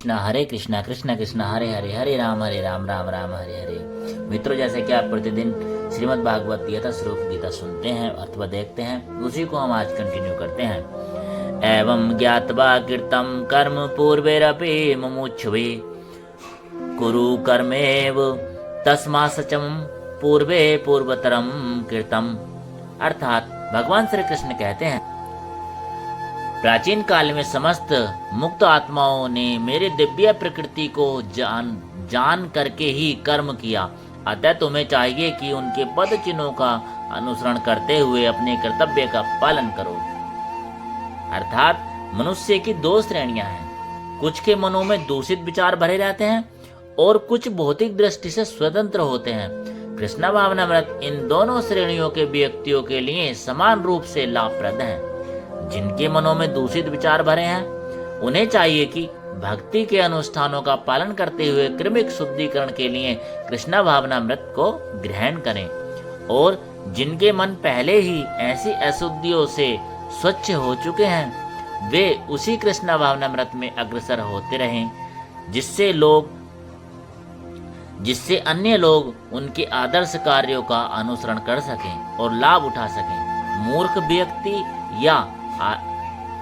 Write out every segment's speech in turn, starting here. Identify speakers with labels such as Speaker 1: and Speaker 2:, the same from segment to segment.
Speaker 1: कृष्णा कृष्ण कृष्ण हरे हरे, हरे राम राम राम हरे हरे। मित्रों, जैसे कि आप प्रतिदिन श्रीमद् भागवत गीता स्वरूप गीता सुनते हैं अथवा देखते हैं, उसी को हम आज कंटिन्यू करते हैं। एवं ज्ञात्वा कृतं कर्म पूर्वैरपि मुमुक्षुवे कुरु कर्मेव तस्मा सचम पूर्वे पूर्वतरम कृतम। अर्थात भगवान श्री कृष्ण कहते हैं, प्राचीन काल में समस्त मुक्त आत्माओं ने मेरे दिव्य प्रकृति को जान करके ही कर्म किया। अतः तुम्हें चाहिए कि उनके पद चिन्हों का अनुसरण करते हुए अपने कर्तव्य का पालन करो। अर्थात मनुष्य की दो श्रेणियां हैं। कुछ के मनों में दूषित विचार भरे रहते हैं और कुछ भौतिक दृष्टि से स्वतंत्र होते हैं। कृष्ण भावनामृत इन दोनों श्रेणियों के व्यक्तियों के लिए समान रूप से लाभप्रद है। जिनके मनों में दूषित विचार भरे हैं, उन्हें चाहिए कि भक्ति के अनुष्ठानों का पालन करते हुए क्रमिक शुद्धिकरण के लिए कृष्ण भावनामृत को ग्रहण करें, और जिनके मन पहले ही ऐसी अशुद्धियों से स्वच्छ हो चुके हैं, वे उसी कृष्ण भावनामृत में अग्रसर होते रहें, जिससे अन्य लोग उनके आदर्श कार्यों का अनुसरण कर सकें और लाभ उठा सकें। मूर्ख व्यक्ति या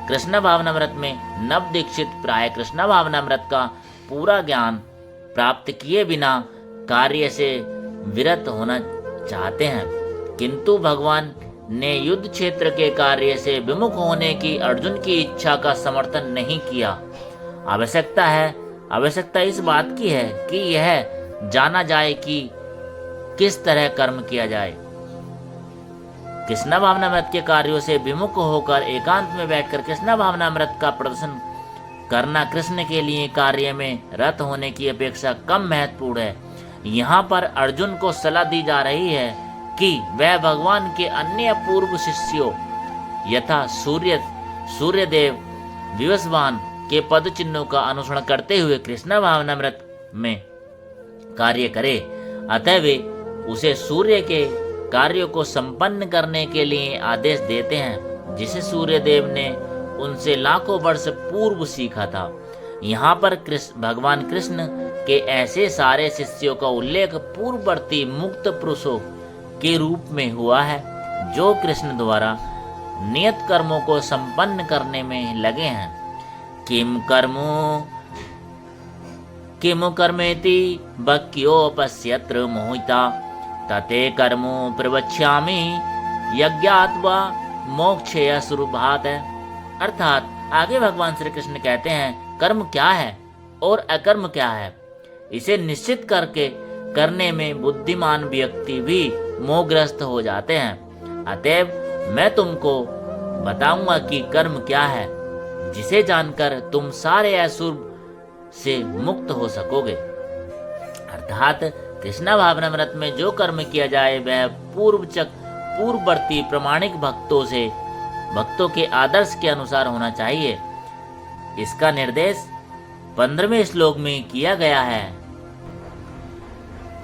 Speaker 1: कृष्ण भावनामृत में नव दीक्षित प्राय कृष्ण भावनामृत का पूरा ज्ञान प्राप्त किए बिना कार्य से विरत होना चाहते हैं, किंतु भगवान ने युद्ध क्षेत्र के कार्य से विमुख होने की अर्जुन की इच्छा का समर्थन नहीं किया। आवश्यकता इस बात की है कि यह जाना जाए कि किस तरह कर्म किया जाए। कृष्ण भावनामृत के कार्यों से विमुख होकर एकांत में बैठकर कृष्ण भावनामृत का प्रदर्शन करना कृष्ण के लिए कार्य में रत होने की अपेक्षा कम महत्वपूर्ण है। यहाँ पर अर्जुन को सलाह दी जा रही है कि वह भगवान के अन्य पूर्व शिष्यों यथा सूर्यदेव विवस्वान के पद चिन्हों का अनुसरण करते हुए कृष्ण भावनामृत में कार्य करे। अतः वे उसे सूर्य के कार्यों को संपन्न करने के लिए आदेश देते हैं, जिसे सूर्यदेव ने उनसे लाखों वर्ष पूर्व सीखा था। यहाँ पर भगवान कृष्ण के ऐसे सारे शिष्यों का उल्लेख पूर्ववर्ती मुक्त पुरुषों के रूप में हुआ है, जो कृष्ण द्वारा नियत कर्मों को संपन्न करने में लगे हैं। किम कर्मेति बक्योपस्यत्र मोहिता तते कर्मो प्रवक्ष्यामि यज्ञात्वा मोक्षेय सुरुभात। अर्थात आगे भगवान श्री कृष्ण कहते हैं, कर्म क्या है और अकर्म क्या है, इसे निश्चित करके करने में बुद्धिमान व्यक्ति भी मोहग्रस्त हो जाते हैं। अतएव मैं तुमको बताऊंगा कि कर्म क्या है, जिसे जानकर तुम सारे असुर से मुक्त हो सकोगे। अर्थात कृष्ण भावनामृत में जो कर्म किया जाए वह पूर्ववर्ती प्रमाणिक भक्तों के आदर्श के अनुसार होना चाहिए। इसका निर्देश 15वें श्लोक में किया गया है।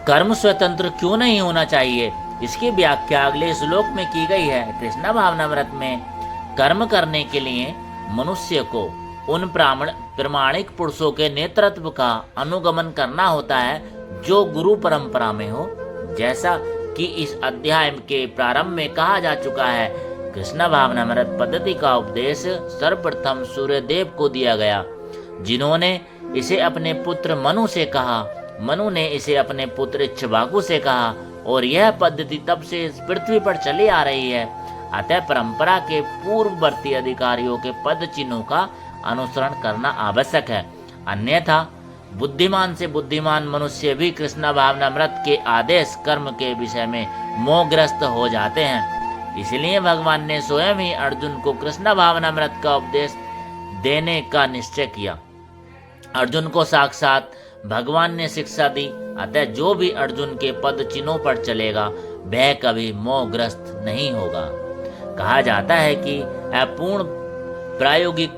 Speaker 1: कर्म स्वतंत्र क्यों नहीं होना चाहिए, इसकी व्याख्या अगले श्लोक में की गई है। कृष्ण भावनामृत में कर्म करने के लिए मनुष्य को उन प्रमाणिक पुरुषों के नेतृत्व का अनुगमन करना होता है जो गुरु परंपरा में हो। जैसा कि इस अध्याय के प्रारंभ में कहा जा चुका है, कृष्ण भावनामृत पद्धति का उपदेश सर्वप्रथम सूर्यदेव को दिया गया, जिन्होंने इसे अपने पुत्र मनु से कहा। मनु ने इसे अपने पुत्र इक्ष्वाकु से कहा, और यह पद्धति तब से पृथ्वी पर चली आ रही है। अतः परंपरा के पूर्ववर्ती अधिकारियों के पद चिन्हों का अनुसरण करना आवश्यक है, अन्यथा बुद्धिमान से बुद्धिमान मनुष्य भी कृष्ण भावनामृत के आदेश कर्म के विषय में मोहग्रस्त हो जाते हैं। इसलिए भगवान ने स्वयं ही अर्जुन को कृष्ण भावनामृत का उपदेश देने का निश्चय किया। अर्जुन को साक्षात भगवान ने शिक्षा दी। अतः जो भी अर्जुन के पद चिन्हों पर चलेगा वह कभी मोहग्रस्त नहीं होगा। कहा जाता है कि अपूर्ण प्रायोगिक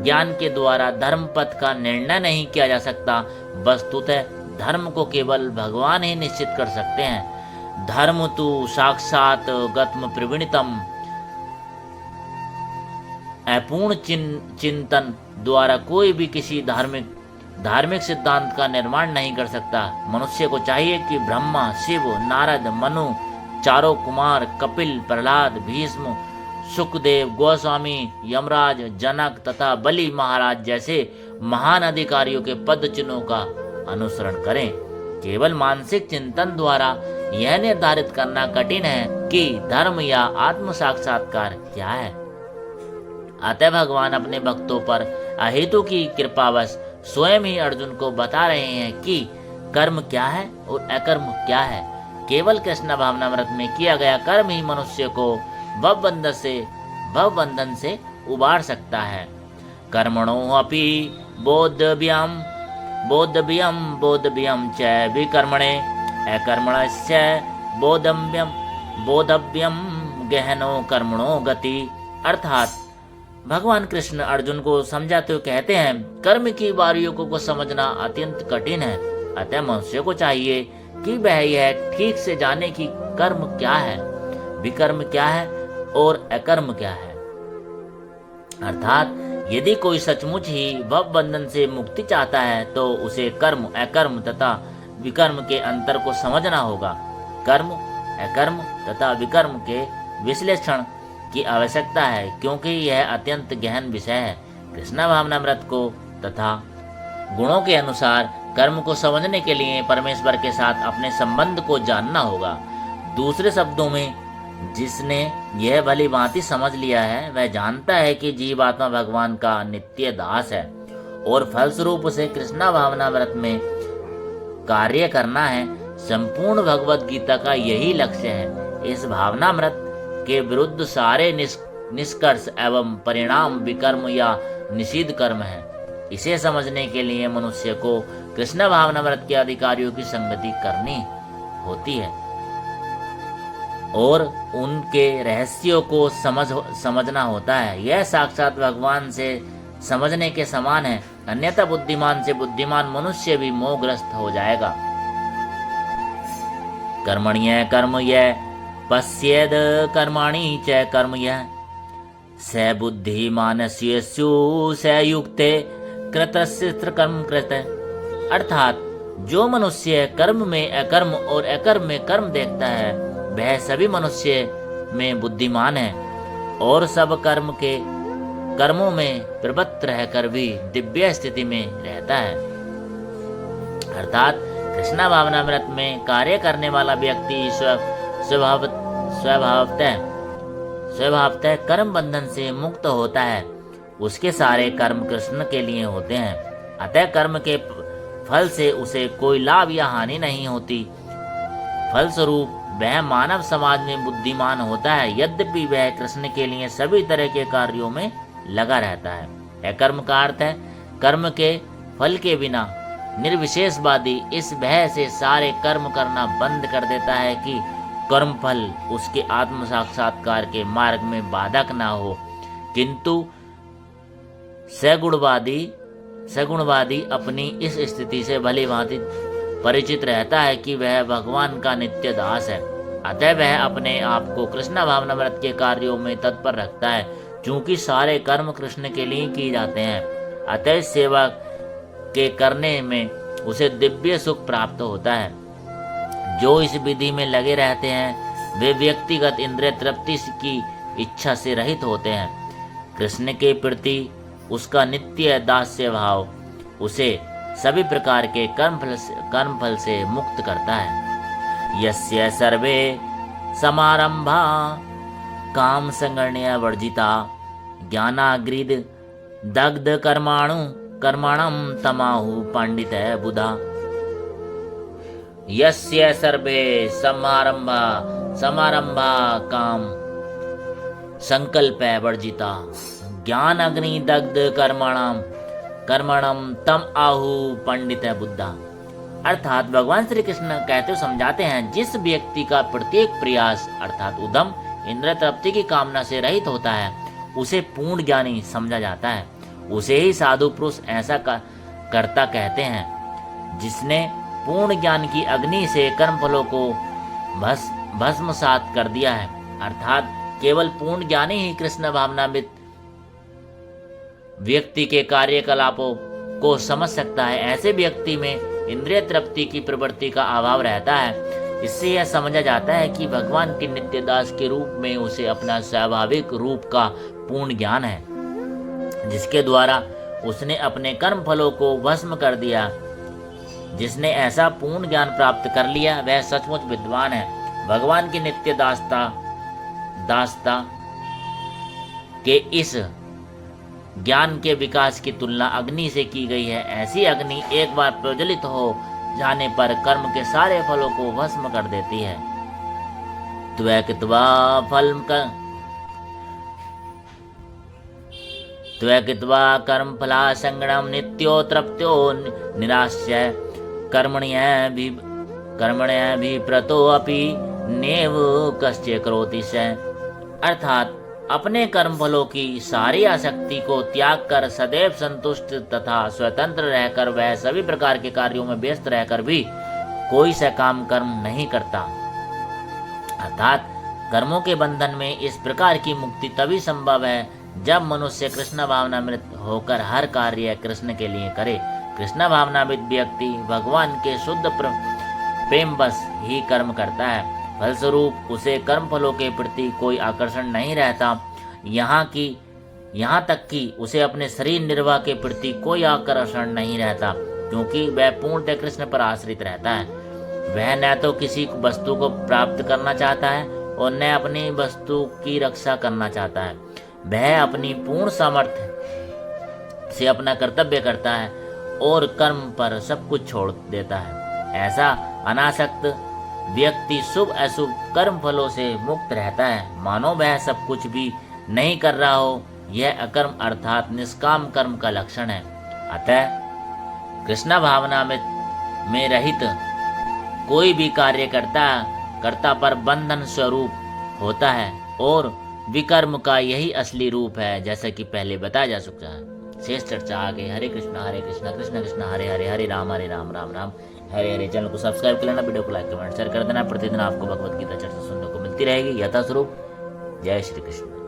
Speaker 1: ज्ञान के द्वारा धर्म पथ का निर्णय नहीं किया जा सकता। वस्तुतः धर्म को केवल भगवान ही निश्चित कर सकते हैं। धर्म तु साक्षात गत्म प्रवृणितम अपूर्ण चिंतन द्वारा कोई भी किसी धार्मिक सिद्धांत का निर्माण नहीं कर सकता। मनुष्य को चाहिए कि ब्रह्मा, शिव, नारद, मनु, चारों कुमार, कपिल, प्रहलाद, भीष्म, सुखदेव गोस्वामी, यमराज, जनक तथा बलि महाराज जैसे महान अधिकारियों के पद चिन्हों का अनुसरण करें। केवल मानसिक चिंतन द्वारा यह निर्धारित करना कठिन है कि धर्म या आत्म साक्षात्कार क्या है। अतः भगवान अपने भक्तों पर अहेतु की कृपावश स्वयं ही अर्जुन को बता रहे हैं कि कर्म क्या है और अकर्म क्या है। केवल कृष्ण भावनामृत में किया गया कर्म ही मनुष्य को भवबंधन से उबार सकता है। कर्मणो अपि बोद्धव्यम च विकर्मणे अकर्मणस्य बोधव्यम गहनो कर्मणो गति। अर्थात भगवान कृष्ण अर्जुन को समझाते हुए कहते हैं, कर्म की बारीकियों को समझना अत्यंत कठिन है। अतः मनुष्य को चाहिए कि वह यह ठीक से जाने कि कर्म क्या है, विकर्म क्या है और अकर्म क्या है। अर्थात यदि कोई सचमुच ही भव बंधन से मुक्ति चाहता है तो उसे कर्म, अकर्म तथा विकर्म के अंतर को समझना होगा। कर्म, अकर्म तथा विकर्म के विश्लेषण की आवश्यकता है, क्योंकि यह अत्यंत गहन विषय है। कृष्ण भावनामृत को तथा गुणों के अनुसार कर्म को समझने के लिए परमेश्वर के साथ अपने संबंध को जानना होगा। दूसरे शब्दों में, जिसने यह भली भांति समझ लिया है वह जानता है कि जीवात्मा भगवान का नित्य दास है और फलस्वरूप उसे कृष्ण भावनामृत में कार्य करना है। संपूर्ण भगवत गीता का यही लक्ष्य है। इस भावनामृत के विरुद्ध सारे निष्कर्ष एवं परिणाम विकर्म या निषिद्ध कर्म है। इसे समझने के लिए मनुष्य को कृष्ण भावनामृत के अधिकारियों की संगति करनी होती है और उनके रहस्यों को समझना होता है। यह साक्षात भगवान से समझने के समान है, अन्यथा बुद्धिमान से बुद्धिमान मनुष्य भी मोहग्रस्त हो जाएगा। कर्मण्य कर्म यह पश्येद कर्माणि च कर्म यह स बुद्धिमानस्यु स युक्ते कृतस्य कर्म कृत। अर्थात जो मनुष्य कर्म में अकर्म और अकर्म में कर्म देखता है वह सभी मनुष्य में बुद्धिमान है और सब कर्मों में प्रवृत्त रहकर भी दिव्य स्थिति में रहता है। अर्थात कृष्ण भावनामृत में कार्य करने वाला व्यक्ति स्वभावतः कर्म बंधन से मुक्त होता है। उसके सारे कर्म कृष्ण के लिए होते हैं, अतः कर्म के फल से उसे कोई लाभ या हानि नहीं होती। फलस्वरूप वह मानव समाज में बुद्धिमान होता है, यद्यपि वह कृष्ण के लिए सभी तरह के कार्यों में लगा रहता है। अकर्म का अर्थ है कर्म के फल के बिना निर्विशेषवादी इस भय से सारे कर्म करना बंद कर देता है कि कर्म फल उसके आत्म साक्षात्कार के मार्ग में बाधक ना हो। किंतु सगुणवादी अपनी इस स्थिति से भली भांति परिचित रहता है कि वह भगवान का नित्य दास है, अतः वह अपने आप को कृष्ण भावनामृत के कार्यों में तत्पर रखता है। चूंकि सारे कर्म कृष्ण के लिए किए जाते हैं, अतः सेवा के करने में उसे दिव्य सुख प्राप्त होता है। जो इस विधि में लगे रहते हैं वे व्यक्तिगत इंद्रिय तृप्ति की इच्छा से रहित होते हैं। कृष्ण के प्रति उसका नित्य दास्य भाव उसे सभी प्रकार के कर्मफल से मुक्त करता है। यस्य सर्वे समारंभा काम संगण्य वर्जिता ज्ञानाग्रिद दग्ध कर्माणं तमाहु पंडित बुधा। यस्य सर्वे समारंभा काम संकल्प वर्जिता ज्ञान अग्नि दग्ध कर्मणम तम आहु पंडित बुद्धा। अर्थात भगवान श्री कृष्ण कहते समझाते हैं, जिस व्यक्ति का प्रत्येक प्रयास अर्थात उद्यम इंद्रिय तृप्ति की कामना से रहित होता है उसे पूर्ण ज्ञानी समझा जाता है। उसे ही साधु पुरुष ऐसा करता कहते हैं, जिसने पूर्ण ज्ञान की अग्नि से कर्मफलों को भस्मसात कर दिया है। अर्थात केवल पूर्ण ज्ञानी ही कृष्ण व्यक्ति के कार्यकलापों को समझ सकता है। ऐसे व्यक्ति में इंद्रिय तृप्ति की प्रवृत्ति का अभाव रहता है। इससे यह समझा जाता है कि भगवान के नित्य दास के रूप में उसे अपना स्वाभाविक रूप का पूर्ण ज्ञान है, जिसके द्वारा उसने अपने कर्म फलों को भस्म कर दिया। जिसने ऐसा पूर्ण ज्ञान प्राप्त कर लिया वह सचमुच विद्वान है। भगवान की नित्य दासता के इस ज्ञान के विकास की तुलना अग्नि से की गई है। ऐसी अग्नि एक बार प्रज्वलित हो जाने पर कर्म के सारे फलों को भस्म कर देती है। त्वकित्वा कर्म फला संगणम नित्यो तृप्त्यो निराश्य कर्मण्य भी प्रतो अपि नेव कश्चि करोति स। अर्थात अपने कर्म फलों की सारी आसक्ति को त्याग कर सदैव संतुष्ट तथा स्वतंत्र रहकर वह सभी प्रकार के कार्यों में व्यस्त रहकर भी कोई सकाम कर्म नहीं करता। अर्थात कर्मों के बंधन में इस प्रकार की मुक्ति तभी संभव है जब मनुष्य कृष्ण भावनामृत होकर हर कार्य कृष्ण के लिए करे। कृष्ण भावनामृत व्यक्ति भगवान के शुद्ध प्रेम बस ही कर्म करता है। फलस्वरूप उसे कर्म फलों के प्रति कोई आकर्षण नहीं रहता। यहाँ तक कि उसे अपने शरीर निर्वाह के प्रति कोई आकर्षण नहीं रहता, क्योंकि वह पूर्णतः कृष्ण पर आश्रित रहता है। वह न तो किसी वस्तु को प्राप्त करना चाहता है और न अपनी वस्तु की रक्षा करना चाहता है। वह अपनी पूर्ण सामर्थ्य से अपना कर्तव्य करता है और कर्म पर सब कुछ छोड़ देता है। ऐसा अनासक्त व्यक्ति शुभ अशुभ कर्म फलों से मुक्त रहता है, मानो वह सब कुछ भी नहीं कर रहा हो। यह अकर्म अर्थात निष्काम कर्म का लक्षण है। अतः कृष्ण भावना में रहित कोई भी कार्य कर्ता पर बंधन स्वरूप होता है और विकर्म का यही असली रूप है, जैसा कि पहले बताया जा चुका है। शेष चर्चा आगे। हरे कृष्णा कृष्ण कृष्ण हरे हरे, हरे राम राम राम हरे हरे। चैनल को सब्सक्राइब कर लेना, वीडियो को लाइक कमेंट शेयर कर देना। प्रतिदिन आपको भगवत गीता चर्चा सुनने को मिलती रहेगी। यथास्वरूप जय श्री कृष्ण।